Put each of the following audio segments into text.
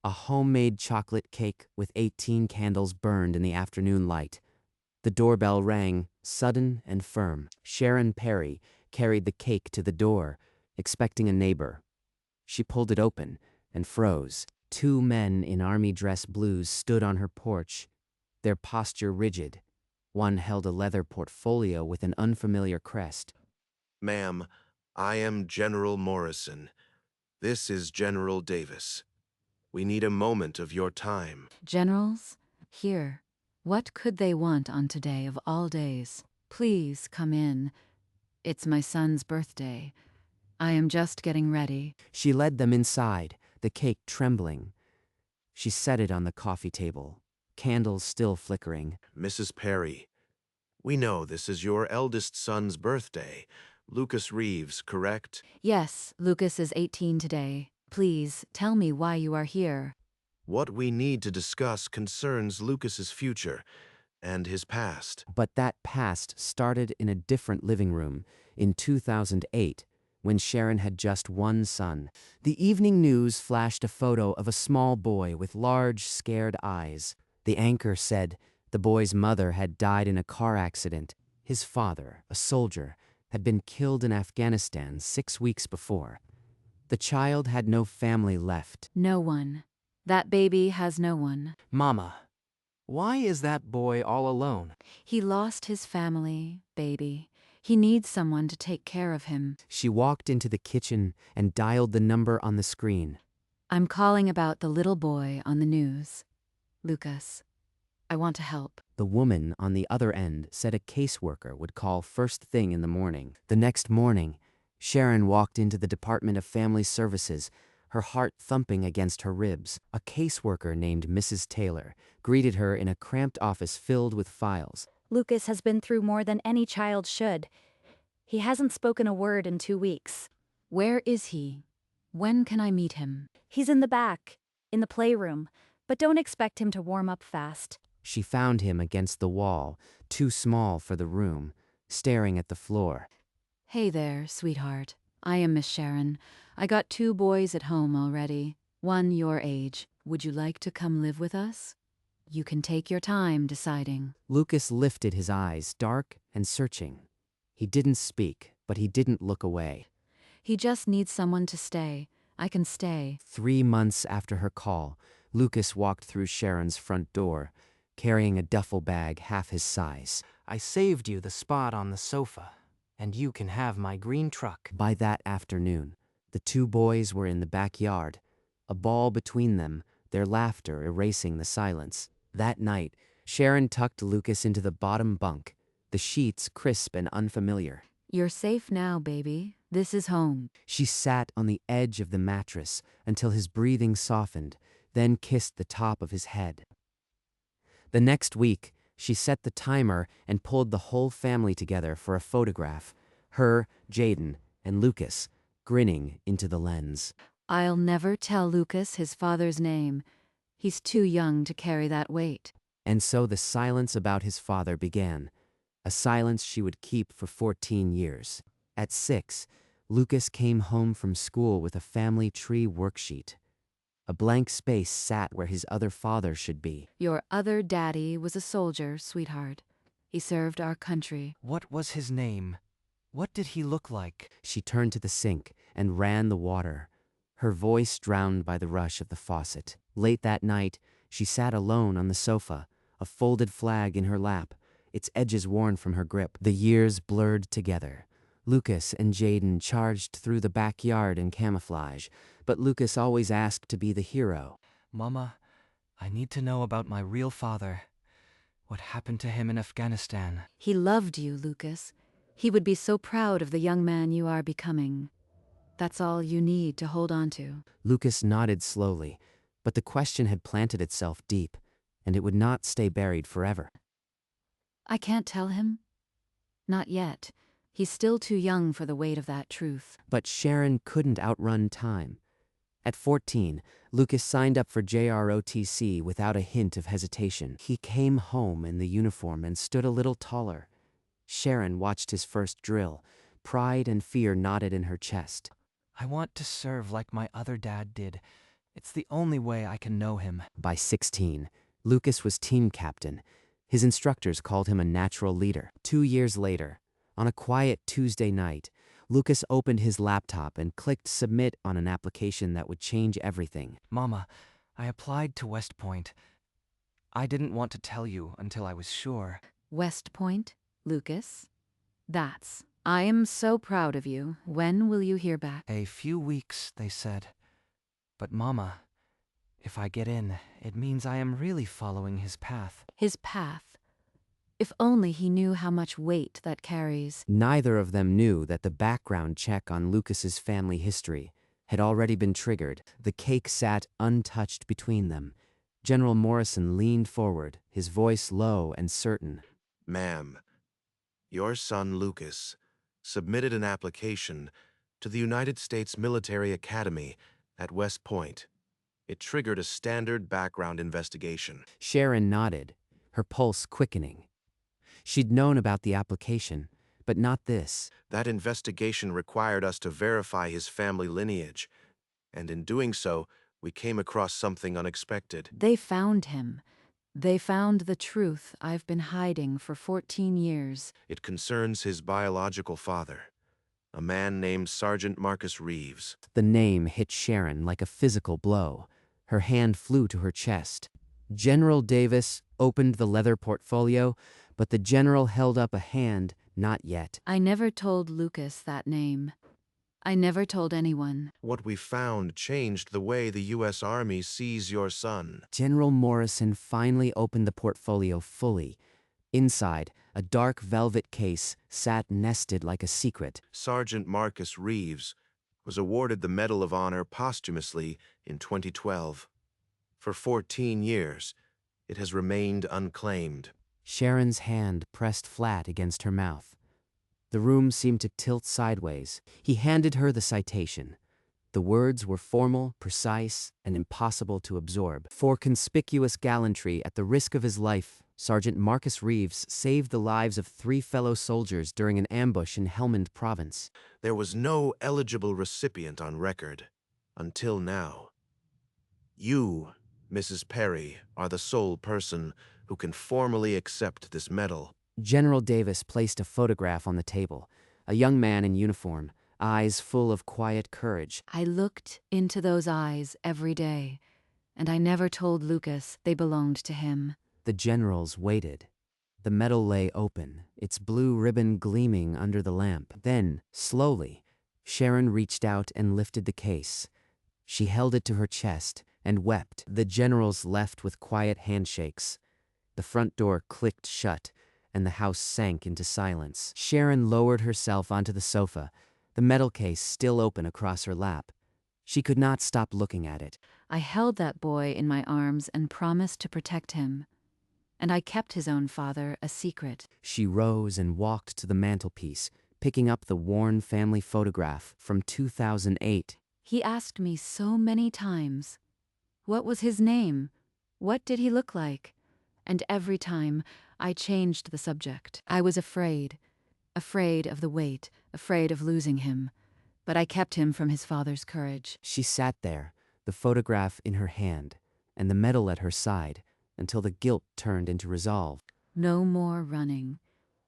A homemade chocolate cake with 18 candles burned in the afternoon light. The doorbell rang, sudden and firm. Sharon Perry carried the cake to the door, expecting a neighbor. She pulled it open and froze. Two men in army dress blues stood on her porch, their posture rigid. One held a leather portfolio with an unfamiliar crest. Ma'am, I am General Morrison. This is General Davis. We need a moment of your time. Generals, here. What could they want on today of all days? Please come in. It's my son's birthday. I am just getting ready. She led them inside, the cake trembling. She set it on the coffee table, candles still flickering. Mrs. Perry, we know this is your eldest son's birthday. Lucas Reeves, correct? Yes, Lucas is 18 today. Please tell me why you are here. What we need to discuss concerns Lucas's future and his past. But that past started in a different living room in 2008, when Sharon had just one son. The evening news flashed a photo of a small boy with large, scared eyes. The anchor said the boy's mother had died in a car accident. His father, a soldier, had been killed in Afghanistan 6 weeks before. The child had no family left. No one. That baby has no one. Mama, why is that boy all alone? He lost his family, baby. He needs someone to take care of him. She walked into the kitchen and dialed the number on the screen. I'm calling about the little boy on the news. Lucas, I want to help. The woman on the other end said a caseworker would call first thing in the morning. The next morning, Sharon walked into the Department of Family Services, her heart thumping against her ribs. A caseworker named Mrs. Taylor greeted her in a cramped office filled with files. Lucas has been through more than any child should. He hasn't spoken a word in 2 weeks. Where is he? When can I meet him? He's in the back, in the playroom, but don't expect him to warm up fast. She found him against the wall, too small for the room, staring at the floor. Hey there, sweetheart. I am Miss Sharon. I got 2 boys at home already. One your age. Would you like to come live with us? You can take your time deciding. Lucas lifted his eyes, dark and searching. He didn't speak, but he didn't look away. He just needs someone to stay. I can stay. 3 months after her call, Lucas walked through Sharon's front door, carrying a duffel bag half his size. I saved you the spot on the sofa, and you can have my green truck. By that afternoon, the 2 boys were in the backyard, a ball between them, their laughter erasing the silence. That night, Sharon tucked Lucas into the bottom bunk, the sheets crisp and unfamiliar. You're safe now, baby. This is home. She sat on the edge of the mattress until his breathing softened, then kissed the top of his head. The next week, she set the timer and pulled the whole family together for a photograph. Her, Jaden, and Lucas, grinning into the lens. I'll never tell Lucas his father's name. He's too young to carry that weight. And so the silence about his father began, a silence she would keep for 14 years. At 6, Lucas came home from school with a family tree worksheet. A blank space sat where his other father should be. Your other daddy was a soldier, sweetheart. He served our country. What was his name? What did he look like? She turned to the sink and ran the water, her voice drowned by the rush of the faucet. Late that night, she sat alone on the sofa, a folded flag in her lap, its edges worn from her grip. The years blurred together. Lucas and Jaden charged through the backyard in camouflage, but Lucas always asked to be the hero. Mama, I need to know about my real father. What happened to him in Afghanistan? He loved you, Lucas. He would be so proud of the young man you are becoming. That's all you need to hold on to. Lucas nodded slowly, but the question had planted itself deep, and it would not stay buried forever. I can't tell him. Not yet. He's still too young for the weight of that truth. But Sharon couldn't outrun time. At 14, Lucas signed up for JROTC without a hint of hesitation. He came home in the uniform and stood a little taller. Sharon watched his first drill. Pride and fear knotted in her chest. I want to serve like my other dad did, It's the only way I can know him. By 16, Lucas was team captain. His instructors called him a natural leader. 2 years later, on a quiet Tuesday night, Lucas opened his laptop and clicked submit on an application that would change everything. Mama, I applied to West Point. I didn't want to tell you until I was sure. West Point, Lucas? I am so proud of you. When will you hear back? A few weeks, they said. But Mama, if I get in, it means I am really following his path. His path. If only he knew how much weight that carries. Neither of them knew that the background check on Lucas's family history had already been triggered. The cake sat untouched between them. General Morrison leaned forward, his voice low and certain. Ma'am, your son Lucas submitted an application to the United States Military Academy at West Point. It triggered a standard background investigation. Sharon nodded, her pulse quickening. She'd known about the application, but not this. That investigation required us to verify his family lineage, and in doing so, we came across something unexpected. They found him. They found the truth I've been hiding for 14 years. It concerns his biological father, a man named Sergeant Marcus Reeves. The name hit Sharon like a physical blow. Her hand flew to her chest. General Davis opened the leather portfolio, but the general held up a hand. Not yet. I never told Lucas that name. I never told anyone. What we found changed the way the U.S. Army sees your son. General Morrison finally opened the portfolio fully. Inside, a dark velvet case sat nested like a secret. Sergeant Marcus Reeves was awarded the Medal of Honor posthumously in 2012. For 14 years, it has remained unclaimed. Sharon's hand pressed flat against her mouth. The room seemed to tilt sideways. He handed her the citation. The words were formal, precise, and impossible to absorb. For conspicuous gallantry at the risk of his life, Sergeant Marcus Reeves saved the lives of 3 fellow soldiers during an ambush in Helmand Province. There was no eligible recipient on record until now. You, Mrs. Perry, are the sole person who can formally accept this medal. General Davis placed a photograph on the table. A young man in uniform, eyes full of quiet courage. I looked into those eyes every day, and I never told Lucas they belonged to him. The generals waited. The medal lay open, its blue ribbon gleaming under the lamp. Then, slowly, Sharon reached out and lifted the case. She held it to her chest and wept. The generals left with quiet handshakes. The front door clicked shut, and the house sank into silence. Sharon lowered herself onto the sofa, the medal case still open across her lap. She could not stop looking at it. I held that boy in my arms and promised to protect him. And I kept his own father a secret. She rose and walked to the mantelpiece, picking up the worn family photograph from 2008. He asked me so many times, what was his name? What did he look like? And every time, I changed the subject. I was afraid of the weight, afraid of losing him. But I kept him from his father's courage. She sat there, the photograph in her hand, and the medal at her side, until the guilt turned into resolve. No more running.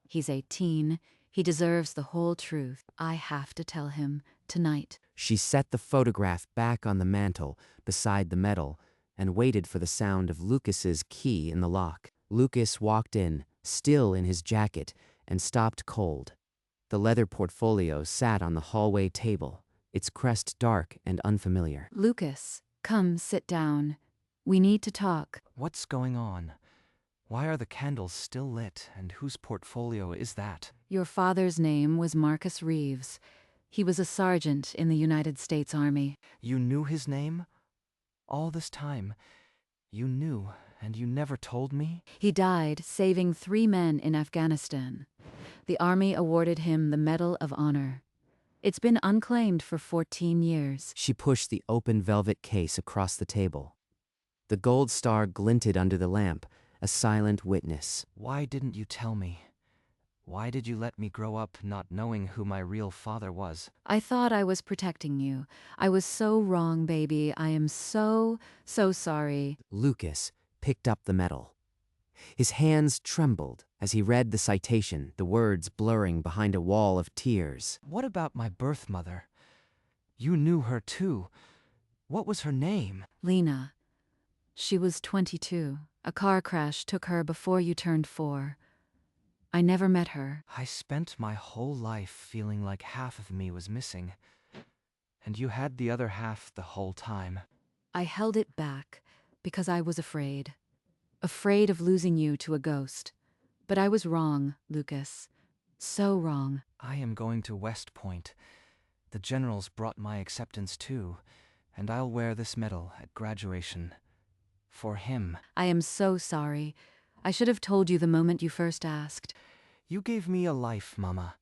He's 18. He deserves the whole truth. I have to tell him tonight. She set the photograph back on the mantel beside the medal and waited for the sound of Lucas's key in the lock. Lucas walked in, still in his jacket, and stopped cold. The leather portfolio sat on the hallway table, its crest dark and unfamiliar. Lucas, come sit down. We need to talk. What's going on? Why are the candles still lit, and whose portfolio is that? Your father's name was Marcus Reeves. He was a sergeant in the United States Army. You knew his name? All this time, you knew, and you never told me? He died saving 3 men in Afghanistan. The Army awarded him the Medal of Honor. It's been unclaimed for 14 years. She pushed the open velvet case across the table. The gold star glinted under the lamp, a silent witness. Why didn't you tell me? Why did you let me grow up not knowing who my real father was? I thought I was protecting you. I was so wrong, baby. I am so sorry. Lucas picked up the medal. His hands trembled as he read the citation, the words blurring behind a wall of tears. What about my birth mother? You knew her too. What was her name? Lena. She was 22. A car crash took her before you turned 4. I never met her. I spent my whole life feeling like half of me was missing. And you had the other half the whole time. I held it back because I was afraid. Afraid of losing you to a ghost. But I was wrong, Lucas. So wrong. I am going to West Point. The generals brought my acceptance too, and I'll wear this medal at graduation. For him. I am so sorry. I should have told you the moment you first asked. You gave me a life, Mama.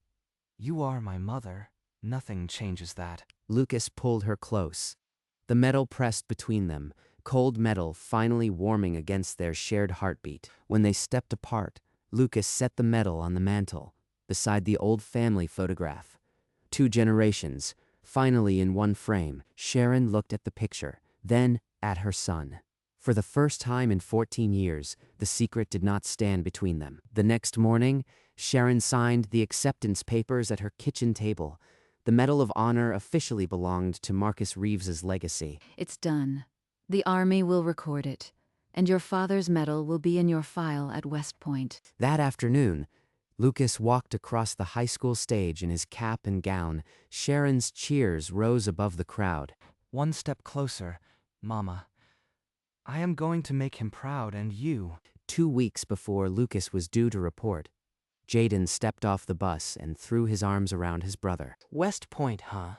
You are my mother. Nothing changes that. Lucas pulled her close. The metal pressed between them, cold metal finally warming against their shared heartbeat. When they stepped apart, Lucas set the medal on the mantel, beside the old family photograph. 2 generations, finally in one frame. Sharon looked at the picture, then at her son. For the first time in 14 years, the secret did not stand between them. The next morning, Sharon signed the acceptance papers at her kitchen table. The Medal of Honor officially belonged to Marcus Reeves's legacy. It's done. The Army will record it, and your father's medal will be in your file at West Point. That afternoon, Lucas walked across the high school stage in his cap and gown. Sharon's cheers rose above the crowd. One step closer, Mama. I am going to make him proud, and you. 2 weeks before Lucas was due to report, Jaden stepped off the bus and threw his arms around his brother. West Point, huh?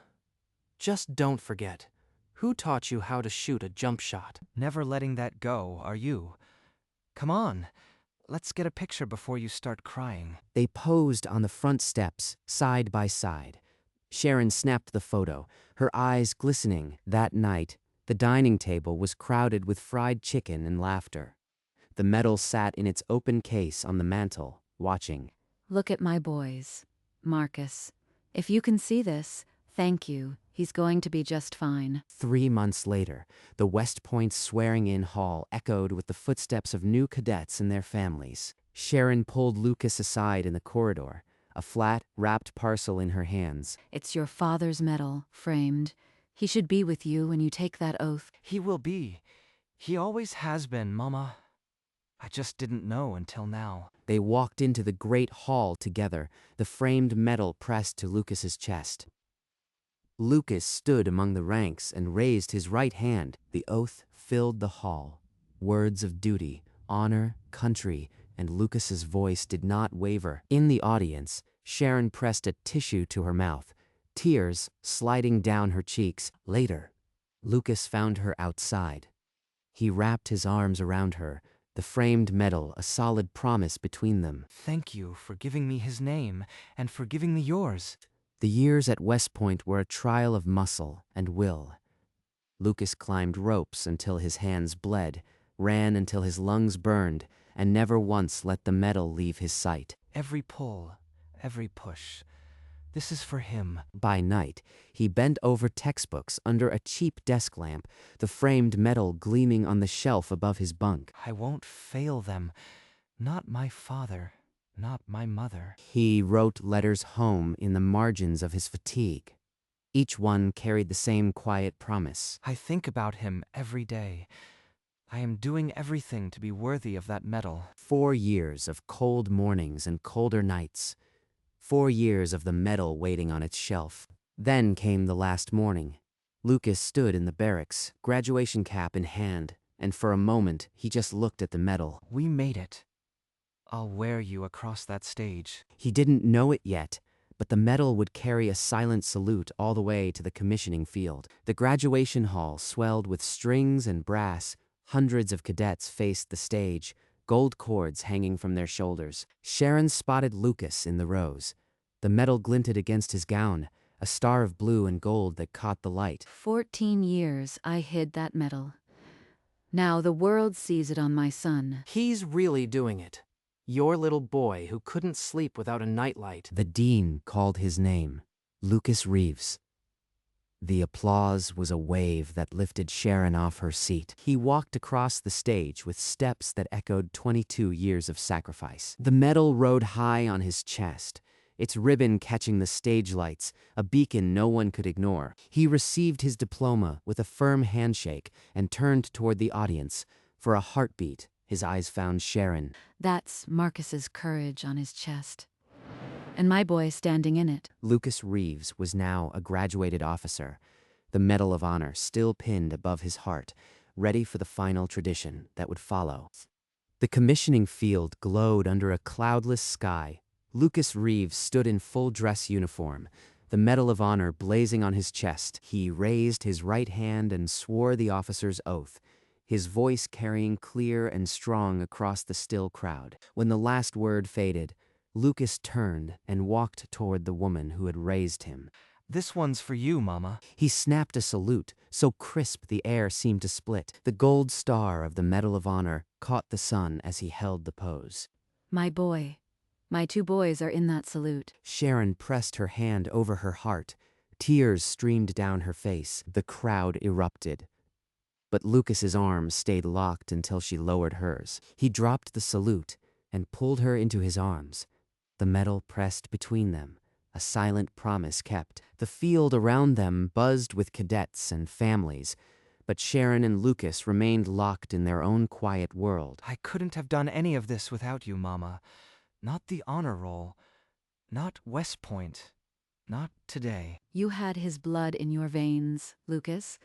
Just don't forget. Who taught you how to shoot a jump shot? Never letting that go, are you? Come on. Let's get a picture before you start crying. They posed on the front steps, side by side. Sharon snapped the photo, her eyes glistening. That night, the dining table was crowded with fried chicken and laughter. The medal sat in its open case on the mantel, watching. Look at my boys. Marcus, if you can see this, thank you. He's going to be just fine. 3 months later, the West Point swearing-in hall echoed with the footsteps of new cadets and their families. Sharon pulled Lucas aside in the corridor, a flat, wrapped parcel in her hands. It's your father's medal, framed. He should be with you when you take that oath. He will be. He always has been, Mama. I just didn't know until now. They walked into the great hall together, the framed medal pressed to Lucas's chest. Lucas stood among the ranks and raised his right hand. The oath filled the hall. Words of duty, honor, country, and Lucas's voice did not waver. In the audience, Sharon pressed a tissue to her mouth, tears sliding down her cheeks. Later, Lucas found her outside. He wrapped his arms around her, the framed medal a solid promise between them. Thank you for giving me his name and for giving me yours. The years at West Point were a trial of muscle and will. Lucas climbed ropes until his hands bled, ran until his lungs burned, and never once let the medal leave his sight. Every pull, every push. This is for him. By night, he bent over textbooks under a cheap desk lamp, the framed medal gleaming on the shelf above his bunk. I won't fail them. Not my father. Not my mother. He wrote letters home in the margins of his fatigue. Each one carried the same quiet promise. I think about him every day. I am doing everything to be worthy of that medal. 4 years of cold mornings and colder nights. 4 years of the medal waiting on its shelf. Then came the last morning. Lucas stood in the barracks, graduation cap in hand, and for a moment he just looked at the medal. We made it. I'll wear you across that stage. He didn't know it yet, but the medal would carry a silent salute all the way to the commissioning field. The graduation hall swelled with strings and brass. Hundreds of cadets faced the stage, gold cords hanging from their shoulders. Sharon spotted Lucas in the rows. The medal glinted against his gown, a star of blue and gold that caught the light. 14 years I hid that medal. Now the world sees it on my son. He's really doing it. Your little boy who couldn't sleep without a nightlight. The dean called his name, Lucas Reeves. The applause was a wave that lifted Sharon off her seat. He walked across the stage with steps that echoed 22 years of sacrifice. The medal rode high on his chest, its ribbon catching the stage lights, a beacon no one could ignore. He received his diploma with a firm handshake and turned toward the audience. For a heartbeat, his eyes found Sharon. That's Marcus's courage on his chest. And my boy standing in it. Lucas Reeves was now a graduated officer, the Medal of Honor still pinned above his heart, ready for the final tradition that would follow. The commissioning field glowed under a cloudless sky. Lucas Reeves stood in full dress uniform, the Medal of Honor blazing on his chest. He raised his right hand and swore the officer's oath, his voice carrying clear and strong across the still crowd. When the last word faded, Lucas turned and walked toward the woman who had raised him. This one's for you, Mama. He snapped a salute, so crisp the air seemed to split. The gold star of the Medal of Honor caught the sun as he held the pose. My boy. My two boys are in that salute. Sharon pressed her hand over her heart. Tears streamed down her face. The crowd erupted. But Lucas's arms stayed locked until she lowered hers. He dropped the salute and pulled her into his arms. The medal pressed between them, a silent promise kept. The field around them buzzed with cadets and families, but Sharon and Lucas remained locked in their own quiet world. I couldn't have done any of this without you, Mama. Not the honor roll. Not West Point. Not today. You had his blood in your veins, Lucas.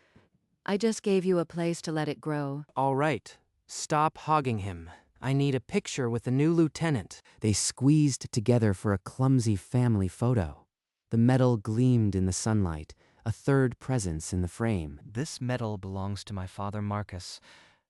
I just gave you a place to let it grow. All right, stop hogging him. I need a picture with the new lieutenant. They squeezed together for a clumsy family photo. The medal gleamed in the sunlight, a third presence in the frame. This medal belongs to my father Marcus,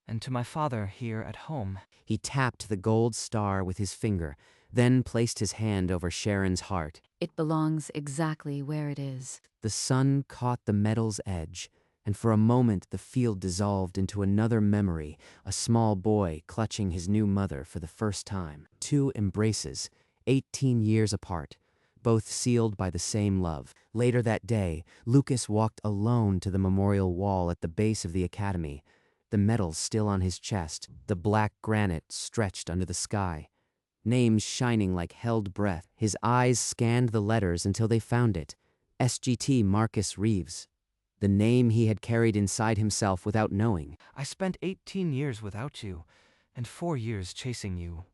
and to my father here at home. He tapped the gold star with his finger, then placed his hand over Sharon's heart. It belongs exactly where it is. The sun caught the medal's edge, and for a moment the field dissolved into another memory, a small boy clutching his new mother for the first time. 2 embraces, 18 years apart, both sealed by the same love. Later that day, Lucas walked alone to the memorial wall at the base of the academy, the medal still on his chest, the black granite stretched under the sky. Names shining like held breath. His eyes scanned the letters until they found it. SGT Marcus Reeves. The name he had carried inside himself without knowing. I spent 18 years without you, and 4 years chasing you.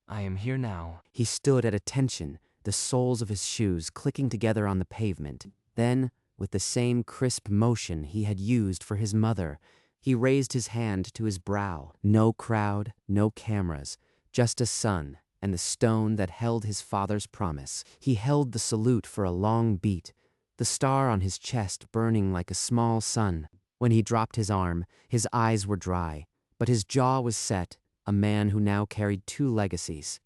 I am here now. He stood at attention, the soles of his shoes clicking together on the pavement. Then, with the same crisp motion he had used for his mother, he raised his hand to his brow. No crowd, no cameras, just a sun and the stone that held his father's promise. He held the salute for a long beat, the star on his chest burning like a small sun. When he dropped his arm, his eyes were dry, but his jaw was set, a man who now carried 2 legacies.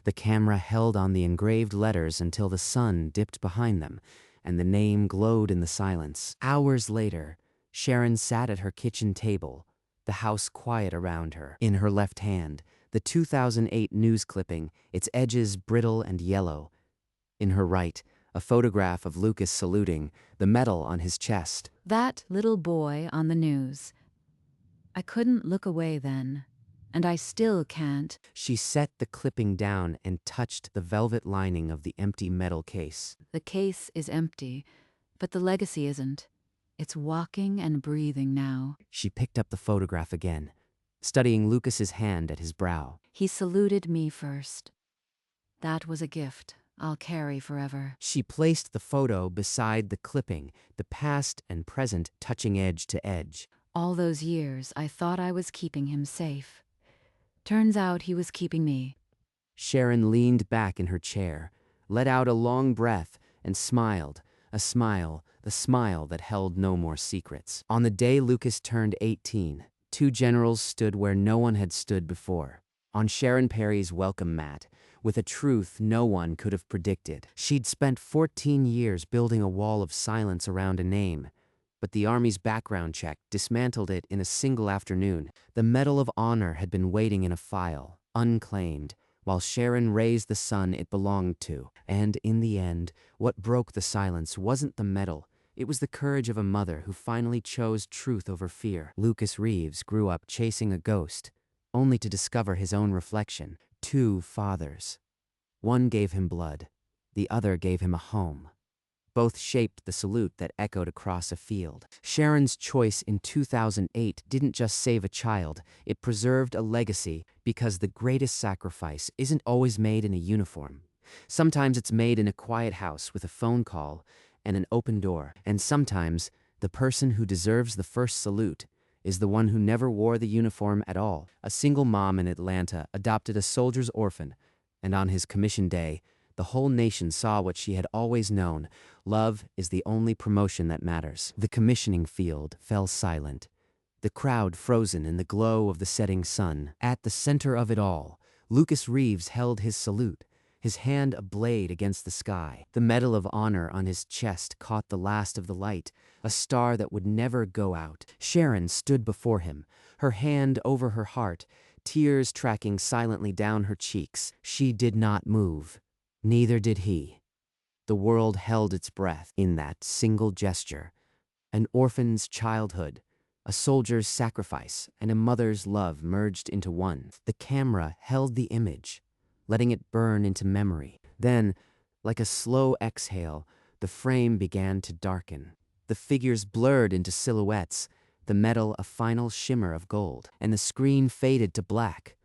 The camera held on the engraved letters until the sun dipped behind them, and the name glowed in the silence. Hours later, Sharon sat at her kitchen table, the house quiet around her. In her left hand, the 2008 news clipping, its edges brittle and yellow. In her right, a photograph of Lucas saluting, the medal on his chest. That little boy on the news. I couldn't look away then, and I still can't. She set the clipping down and touched the velvet lining of the empty metal case. The case is empty, but the legacy isn't. It's walking and breathing now. She picked up the photograph again, studying Lucas's hand at his brow. He saluted me first. That was a gift I'll carry forever. She placed the photo beside the clipping, the past and present touching edge to edge. All those years, I thought I was keeping him safe. Turns out he was keeping me. Sharon leaned back in her chair, let out a long breath, and smiled, a smile, the smile that held no more secrets. On the day Lucas turned 18, 2 generals stood where no one had stood before, on Sharon Perry's welcome mat, with a truth no one could have predicted. She'd spent 14 years building a wall of silence around a name, but the Army's background check dismantled it in a single afternoon. The Medal of Honor had been waiting in a file, unclaimed, while Sharon raised the son it belonged to. And in the end, what broke the silence wasn't the medal, it was the courage of a mother who finally chose truth over fear. Lucas Reeves grew up chasing a ghost, only to discover his own reflection. Two fathers. One gave him blood, the other gave him a home. Both shaped the salute that echoed across a field. Sharon's choice in 2008 didn't just save a child, it preserved a legacy, because the greatest sacrifice isn't always made in a uniform. Sometimes it's made in a quiet house with a phone call and an open door. And sometimes the person who deserves the first salute is the one who never wore the uniform at all. A single mom in Atlanta adopted a soldier's orphan, and on his commission day, the whole nation saw what she had always known: love is the only promotion that matters. The commissioning field fell silent, the crowd frozen in the glow of the setting sun. At the center of it all, Lucas Reeves held his salute, his hand a blade against the sky. The Medal of Honor on his chest caught the last of the light, a star that would never go out. Sharon stood before him, her hand over her heart, tears tracking silently down her cheeks. She did not move. Neither did he. The world held its breath in that single gesture. An orphan's childhood, a soldier's sacrifice, and a mother's love merged into one. The camera held the image, letting it burn into memory. Then, like a slow exhale, the frame began to darken. The figures blurred into silhouettes, the metal a final shimmer of gold, and the screen faded to black,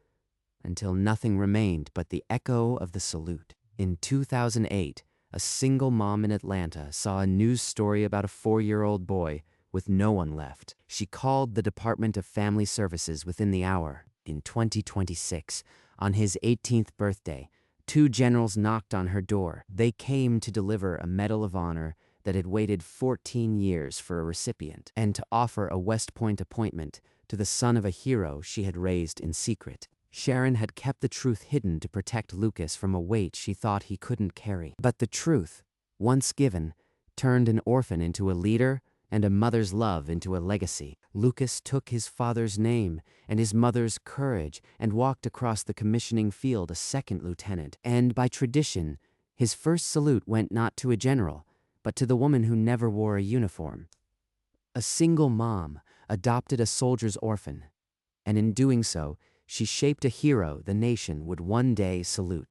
until nothing remained but the echo of the salute. In 2008, a single mom in Atlanta saw a news story about a 4-year-old boy with no one left. She called the Department of Family Services within the hour. In 2026, on his 18th birthday, 2 generals knocked on her door. They came to deliver a Medal of Honor that had waited 14 years for a recipient, and to offer a West Point appointment to the son of a hero she had raised in secret. Sharon had kept the truth hidden to protect Lucas from a weight she thought he couldn't carry. But the truth, once given, turned an orphan into a leader and a mother's love into a legacy. Lucas took his father's name and his mother's courage and walked across the commissioning field a second lieutenant. And by tradition, his first salute went not to a general, but to the woman who never wore a uniform. A single mom adopted a soldier's orphan, and in doing so, she shaped a hero the nation would one day salute.